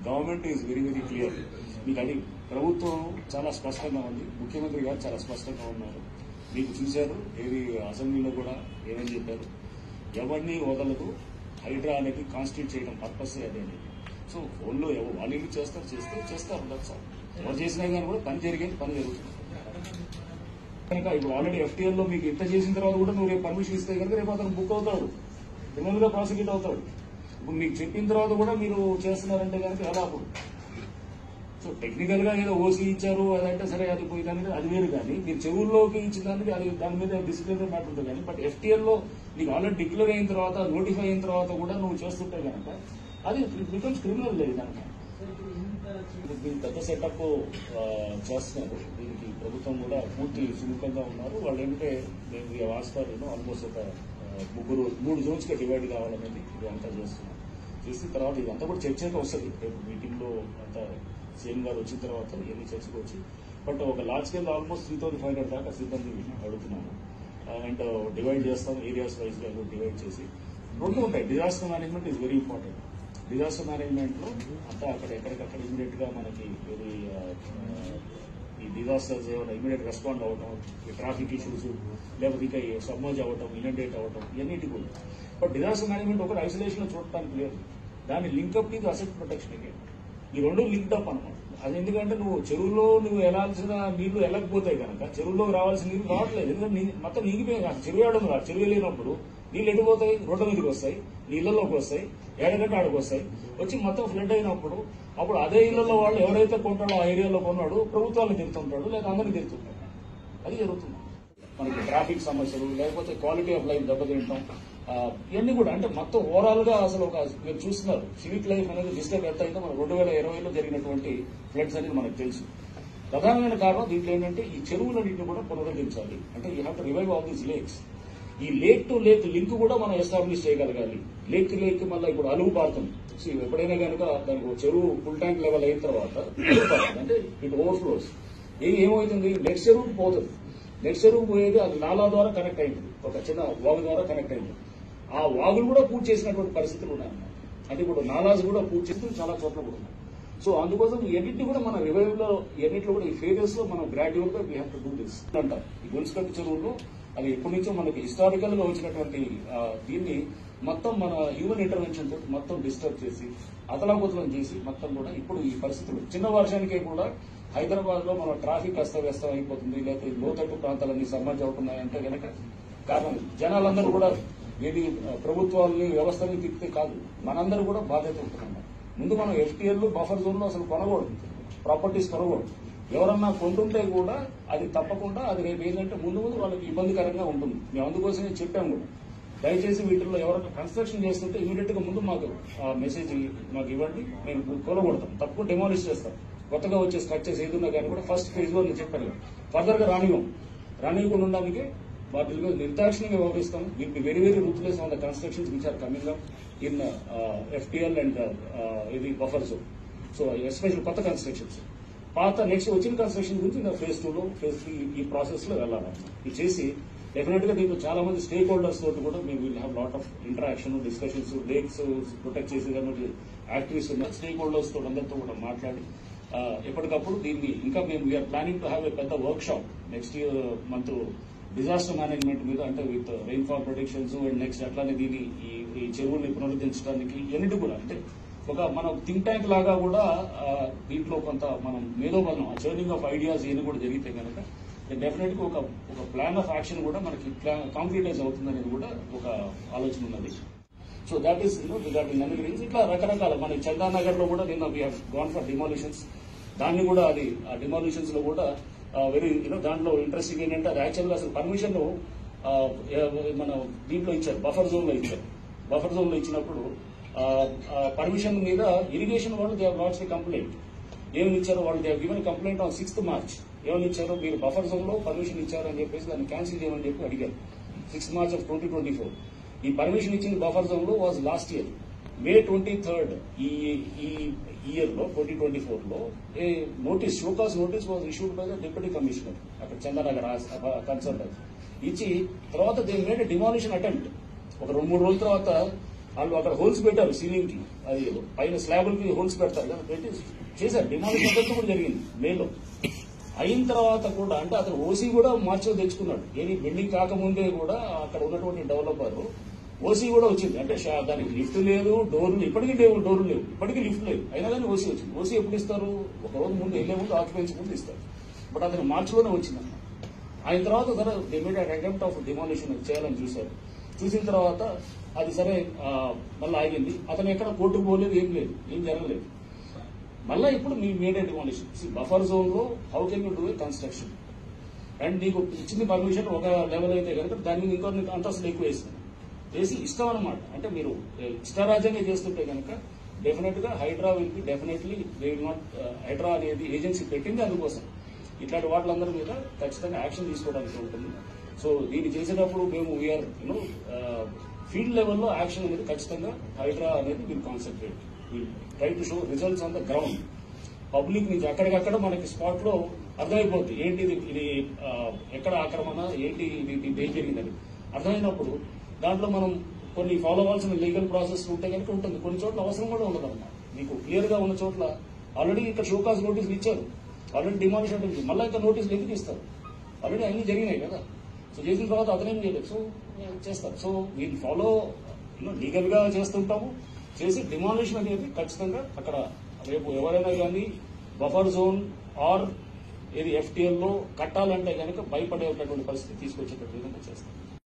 Government is very very clear. మీకు అది ప్రభుత్వం చాలా స్పష్టంగా ఉంది, ముఖ్యమంత్రి గారు చాలా స్పష్టంగా ఉన్నారు. మీకు చూశారు ఏది అసెంబ్లీలో కూడా ఏమని చెప్పారు, ఎవరిని వదలదు, హైడ్రా అనేది కాన్స్టిట్యూట్ చేయడం పర్పస్ అదే అనేది. సో ఫోన్లో వాళ్ళు ఏమి చేస్తారు దట్స్ ఆల్. ఎవరు చేసినా కానీ కూడా పని జరిగేది పని జరుగుతుంది కనుక ఇప్పుడు ఆల్రెడీ FTL లో మీకు ఇంత చేసిన తర్వాత కూడా నువ్వు రేపు పర్మిషన్ ఇస్తే కనుక రేపు అతను బుక్ అవుతాడు, క్రిమినల్ గా ప్రాసిక్యూట్ అవుతాడు. ఇప్పుడు మీకు చెప్పిన తర్వాత కూడా మీరు చేస్తున్నారంటే కనుక ఎలా అప్పుడు? సో టెక్నికల్ గా ఏదో ఓసీ ఇచ్చారు అదంటే సరే అది పోయి దానికి అది వేరు, కానీ మీరు చెరువుల్లోకి ఇచ్చిన దానికి అది దాని మీద డిసిప్లినరీ మ్యాటర్ ఉంటుంది. కానీ బట్ FTL లో నీకు ఆల్రెడీ డిక్లేర్ అయిన తర్వాత నోటిఫై అయిన తర్వాత కూడా నువ్వు చేస్తుంటే కనుక అది బికమ్స్ క్రిమినల్ లేదు కనుక పెద్ద సెటప్ చేస్తున్నారు. దీనికి ప్రభుత్వం కూడా పూర్తి సుముఖంగా ఉన్నారు. వాళ్ళు ఏంటంటే మేము వాస్తారు ఆల్మోస్ట్ ఒక 3 జోన్స్ గా డివైడ్ కావాలనేది ఇదంతా చేస్తున్నాం. చేసిన తర్వాత ఇదంతా కూడా చర్చగా వస్తుంది రేపు మీటింగ్ లో అంతా సీఎం గారు వచ్చిన తర్వాత ఇవన్నీ చర్చకు వచ్చి. బట్ ఒక లార్జ్ స్కేల్ ఆల్మోస్ట్ 3500 దాకా సిబ్బంది అడుగుతున్నాము. అండ్ డివైడ్ చేస్తాం ఏరియాస్ వైజ్ గా డివైడ్ చేసి. 2 ఉంటాయి. Disaster management is very important. Disaster management లో అంతా అక్కడ ఎక్కడికక్కడ ఇమీడియట్ గా మనకి ఈ డిజాస్టర్స్ ఏమైనా ఇమీడియట్ రెస్పాండ్ అవ్వటం, ఈ ట్రాఫిక్ ఇష్యూస్ లేకపోతే ఇంకా సబ్మర్జ్ అవ్వటం, ఇనండేట్ అవ్వటం ఇవన్నిటి కూడా. బట్ డిజాస్టర్ మేనేజ్మెంట్ ఒకటి ఐసోలేషన్ లో చూడటానికి లేదు. దాన్ని లింక్అప్ ఇది అసెట్ ప్రొటెక్షన్ అగైన్. ఈ 2 లింక్డ్ అప్ అనమాట. అది ఎందుకంటే నువ్వు చెరువులో నువ్వు వెళ్లాల్సిన నీళ్లు వెళ్ళకపోతే కనుక చెరువులోకి రావాల్సిన నీళ్లు రావట్లేదు. ఎందుకంటే మొత్తం నీగిపోయింది. చెరువు ఏడడం రాదు. చెరువు వెళ్ళినప్పుడు నీళ్ళు ఎడిపోతాయి, రోడ్ల మీదకి వస్తాయి, నీళ్లలోకి వస్తాయి, ఏడగంట ఆడికి వస్తాయి. వచ్చి మొత్తం ఫ్లడ్ అయినప్పుడు అప్పుడు అదే ఇళ్లలో వాళ్ళు ఎవరైతే కొంటాడో ఆ ఏరియాలో కొన్నాడు ప్రభుత్వాలను తిరుగుతుంటాడు, లేదా అందరినీ తిరుగుతుంటాడు. అది జరుగుతుంది. మనకి ట్రాఫిక్ సమస్యలు లేకపోతే క్వాలిటీ ఆఫ్ లైఫ్ దెబ్బతింటాం ఇవన్నీ కూడా. అంటే మొత్తం ఓవరాల్ గా అసలు ఒక మీరు చూస్తున్నారు సివిక్ లైఫ్ అనేది డిస్టర్బ్ ఎంత అయితే మన 2020లో జరిగినటువంటి ఫ్లడ్స్ అనేది మనకు తెలుసు. ప్రధానమైన కారణం దీంట్లో ఏంటంటే ఈ చెరువులన్నింటినీ కూడా పునరుద్ధరించాలి. అంటే you have to revive all these lakes. ఈ లేక్ టు లేక్ లింక్ కూడా మనం ఎస్టాబ్లిష్ చేయగలగాలి. లేక్ టు లేక్ మళ్ళీ ఇప్పుడు అలుగు పారుతుంది. ఎప్పుడైనా కనుక దానికి చెరువు ఫుల్ ట్యాంక్ లెవెల్ అయిన తర్వాత అంటే ఇట్ ఓవర్ఫ్లోస్ ఏమవుతుంది, నెక్స్ట్ చెరువుకి పోతుంది. నెక్స్ట్ చెరువు పోయేది అది నాలా ద్వారా కనెక్ట్ అయింది, ఒక చిన్న వాగు ద్వారా కనెక్ట్ అయింది. ఆ వాగులు కూడా పూర్తి చేసినటువంటి పరిస్థితులు ఉన్నాయన్నమాట. అంటే ఇప్పుడు నాలాస్ కూడా పూర్తి చేస్తూ చాలా చోట్ల కూడా ఉన్నాయి. సో అందుకోసం ఎన్నింటినీ కూడా మన రివైవ్ లో ఎన్నింటిలో కూడా ఈ ఫేజెస్ లో మనం గ్రాడ్యువల్ గా we have to do this అంటారు. ఈ గొలుసుకట్టు చెరువుల్లో అది ఎప్పటి నుంచో మనకి హిస్టారికల్ గా వచ్చినటువంటి దీన్ని మొత్తం మన హ్యూమన్ ఇంటర్వెన్షన్ తోటి మొత్తం డిస్టర్బ్ చేసి అతలాకుతలం చేసి మొత్తం కూడా ఇప్పుడు ఈ పరిస్థితులు చిన్న వర్షానికే కూడా హైదరాబాద్ లో మన ట్రాఫిక్ అస్తవ్యస్తం అయిపోతుంది, లేకపోతే లోతట్టు ప్రాంతాలన్నీ సబ్మర్జ్ అవుతున్నాయంటే కనుక కారణం జనాలందరూ కూడా ఏది ప్రభుత్వాలని వ్యవస్థని తిప్పితే కాదు, మనందరూ కూడా బాధ్యత ఉంటున్నాం. ముందు మనం FTL బఫర్ జోన్ లో అసలు కొనకూడదు, ప్రాపర్టీస్ కొనకూడదు. ఎవరన్నా కొంటుంటే కూడా అది తప్పకుండా అది రేపు ఏంటంటే ముందు వాళ్ళకి ఇబ్బందికరంగా ఉంటుంది. మేము అందుకోసమే చెప్పాము కూడా, దయచేసి వీటిల్లో ఎవరైనా కన్స్ట్రక్షన్ చేస్తుంటే ఇమీడియట్ గా ముందు మాకు మెసేజ్ మాకు ఇవ్వండి, మేము కొనగొడతాం, తప్పకుండా డెమాలిష్ చేస్తాం. కొత్తగా వచ్చే స్ట్రక్చర్స్ ఏదున్నా కానీ కూడా ఫస్ట్ ఫేజ్ లో నేను చెప్పాను, ఫర్దర్ గా రానివ్వకుండా ఉండడానికి వాటిలో నిర్దాక్షిణ్యంగా వ్యవహరిస్తాం. Will be very very ruthless on the constructions which are coming up in FTL and ఇది బఫర్ జోన్. సో ఎస్పెషల్ కొత్త కన్స్ట్రక్షన్స్, పాత నెక్స్ట్ వచ్చిన కన్స్ట్రక్షన్ గురించి ఫేజ్ 2లో ఫేజ్ 3 ఈ ప్రాసెస్ లో వెళ్ళాలి. ఇది చేసి డెఫినెట్ గా దీంట్లో చాలా మంది స్టేక్ హోల్డర్స్ తోటి కూడా మేము will have lot of interaction, discussions, lakes protect చేసే యాక్టివిస్ట్ ఉన్న స్టేక్ హోల్డర్స్ తో అందరితో కూడా మాట్లాడి ఎప్పటికప్పుడు దీన్ని ఇంకా మేము we're planning to have a పెద్ద workshop next year month disaster management మీద, అంటే with rainfall protections and next అట్లానే దీన్ని ఈ చెరువుల్ని పునరుద్ధరించడానికి ఎన్నిటి కూడా అంటే ఒక మనం థింక్ ట్యాంక్ లాగా కూడా దీంట్లో కొంత మనం మేధోబలం చర్నింగ్ ఆఫ్ ఐడియాస్ ఏమి కూడా జరిగితే కనుక డెఫినెట్ గా ఒక ప్లాన్ ఆఫ్ యాక్షన్ కూడా మనకి కాంక్రీటైజ్ అవుతుందనేది కూడా ఒక ఆలోచన ఉన్నది. సో దాట్ ఈస్ రిగార్డింగ్ అన్ని గురించి ఇట్లా రకరకాల మన చందానగర్ లో కూడా నిన్న we have gone for demolitions. దాన్ని కూడా అది ఆ డిమాలిషన్స్ లో కూడా వెరీ దాంట్లో ఇంట్రెస్టింగ్ ఏంటంటే అది యాక్చువల్గా అసలు పర్మిషన్ మన దీంట్లో ఇచ్చారు, బఫర్ జోన్ లో ఇచ్చారు. బఫర్ జోన్ లో ఇచ్చినప్పుడు పర్మిషన్ మీద ఇరిగేషన్ వాళ్ళు దే హావ్ లాడ్జ్డ్ కంప్లైంట్. ఏమని ఇచ్చారు వాళ్ళు, they have given complaint on 6th March. ఏమని ఇచ్చారు, మీరు బఫర్ జోన్ లో పర్మిషన్ ఇచ్చారు అని చెప్పేసి దాన్ని క్యాన్సిల్ చేయమని చెప్పి అడిగారు. 6th March of 2024 ఈ పర్మిషన్ ఇచ్చిన బఫర్ జోన్ లో was last year May 23rd ఈ ఇయర్ లో 2024 లో a notice, show cause notice was issued by the deputy commissioner అక్కడ చందానగర్ కన్సర్న్ ఇచ్చి తర్వాత దే మేడ్ డిమాలిషన్ అటెంప్ట్. ఒక 2-3 రోజుల తర్వాత వాళ్ళు అక్కడ హోల్స్ పెట్టారు సీలింగ్ కి, అది పైన స్లాబుల్ కి హోల్స్ పెడతారు కదా, పెట్టి చేశారు. డిమాలిష్ అంతా కూడా జరిగింది మేలో. అయిన తర్వాత కూడా అంటే అతను ఓసీ కూడా మార్చి తెచ్చుకున్నాడు. ఏది బిల్డింగ్ కాకముందే కూడా అక్కడ ఉన్నటువంటి డెవలపర్ ఓసీ కూడా వచ్చింది. అంటే దానికి లిఫ్ట్ లేదు, డోర్లు ఇప్పటికీ డోర్లు లేవు, ఇప్పటికీ లిఫ్ట్ లేదు, అయినా కానీ ఓసీ వచ్చింది. ఓసీ ఎప్పుడు ఇస్తారు? ఒక రోజు ముందు వెళ్లే ముందు ఆక్యుపెన్సీ ముందు ఇస్తారు. బట్ అతను మార్చిలోనే వచ్చిందన్నమాట. ఆయన తర్వాత సరే అటెంప్ట్ ఆఫ్ డిమాలిషన్ చేయాలని చూశారు. చూసిన తర్వాత అది సరే మళ్ళీ ఆగింది. అతను ఎక్కడ కోర్టుకు పోలేదు, ఏం జరగలేదు. మళ్ళీ ఇప్పుడు మీ మేడే డిమాలిషన్. బఫర్ జోన్ లో how can you do a construction? And నీకు ఇచ్చింది పర్మిషన్ ఒక లెవెల్ అయితే కనుక దాని మీద ఇంకో అంతస్తులు ఎక్కువ వేసి ఇష్టం అనమాట. అంటే మీరు ఇష్టారాజ్యంగా చేస్తుంటే కనుక డెఫినెట్ గా Hydraa will be definitely they will not. Hydraa అనేది ఏజెన్సీ పెట్టింది అందుకోసం. ఇట్లాంటి వాటిలందరి మీద ఖచ్చితంగా యాక్షన్ తీసుకోవడానికి ఉంటుంది. సో దీన్ని చేసేటప్పుడు మేము వీఆర్ ఫీల్డ్ లెవెల్లో యాక్షన్ అనేది ఖచ్చితంగా హైడ్రా అనేది will concentrate, will try to show results on the ground. Public నుంచి అక్కడికక్కడ మనకి స్పాట్ లో అర్థమైపోతుంది ఏంటి ఇది ఎక్కడ ఆక్రమణ, ఏంటి ఇది ఏం జరిగిందని అర్థమైనప్పుడు దాంట్లో మనం కొన్ని ఫాలో అవ్వాల్సిన లీగల్ ప్రాసెస్ ఉంటే కనుక ఉంటుంది. కొన్ని చోట్ల అవసరం కూడా ఉండదు అన్నమాట. మీకు క్లియర్ గా ఉన్న చోట్ల ఆల్రెడీ ఇక్కడ షోకాజ్ నోటీసులు ఇచ్చారు, ఆల్రెడీ డిమాలిష్ అంటే మళ్ళీ ఇంకా నోటీసులు ఎందుకు ఇస్తారు? ఆల్రెడీ అన్ని జరిగినాయి కదా. సో చేసిన తర్వాత అతనేం చేయలేదు, సో చేస్తారు. సో వీళ్ళు ఫాలో లీగల్ గా చేస్తుంటాము. చేసి డిమాలిషన్ అనేది ఖచ్చితంగా అక్కడ రేపు ఎవరైనా కానీ బఫర్ జోన్ ఆర్ ఏది FTL లో కట్టాలంటే కనుక భయపడేటటువంటి పరిస్థితి తీసుకొచ్చేటట్టు విధంగా చేస్తాం.